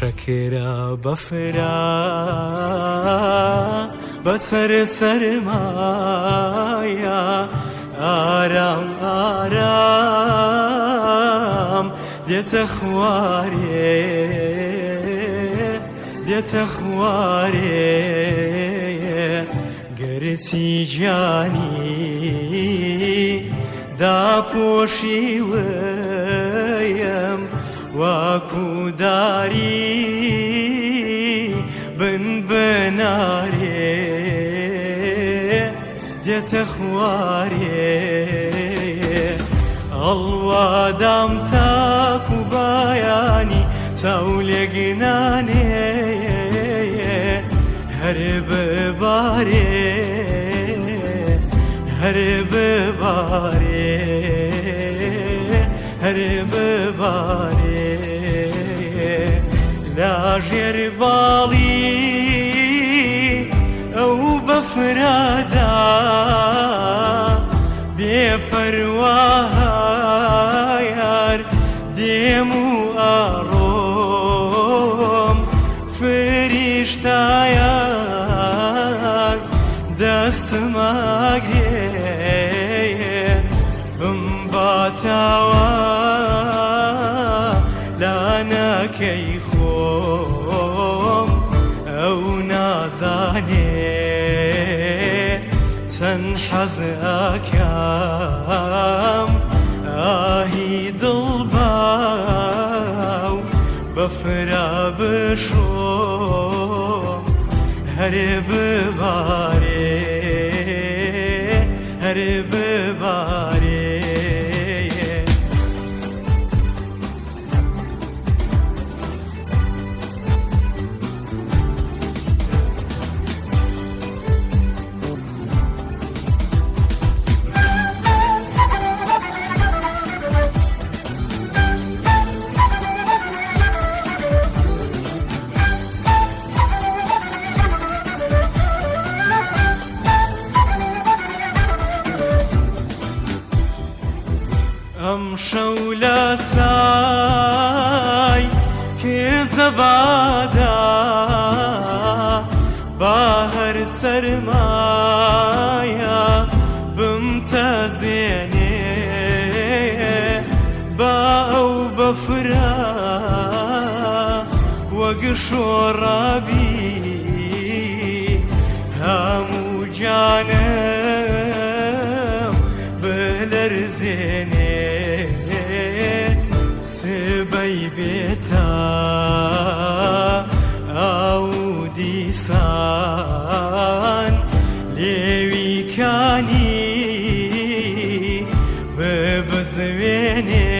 شەکرە بەفرا بەسەر سەرمایە ئارام ئارام دێتە خوارێ دێتە خوارێ گەرچی گیانی داپۆشی وەیم واکو داری بن بنارێ دێتە خوارێ ئەڵوادام تاکو بایانی چاو لێگنانێ هەر ببارێ هەر ببارێ هەر ببارێ لاژێر باڵی ئەو بەفرادا بێپەروا یار دێم و ئاڕۆم فریشتایە دەستماگرێ بمباتاوە لانەکەی خۆم ئەو نازانێ چەند حەز ئەکەم ئاهی دڵباو بەفرا بشۆم هەر ببارێ هەر ببارێ ئەم شەو لە سای کێزەبادا با هەر سەرمایە بمتەزێنێ با ئەو بەفرا وەک شۆڕابی هەموو جانم بلەرزێنێ سبەی بێتە ئەو دیسان لێویکانی ببزوێنێ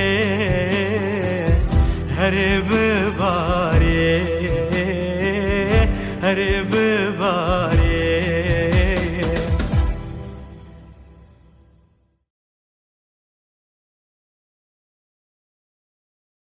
هەر ببارێ هەر ببارێ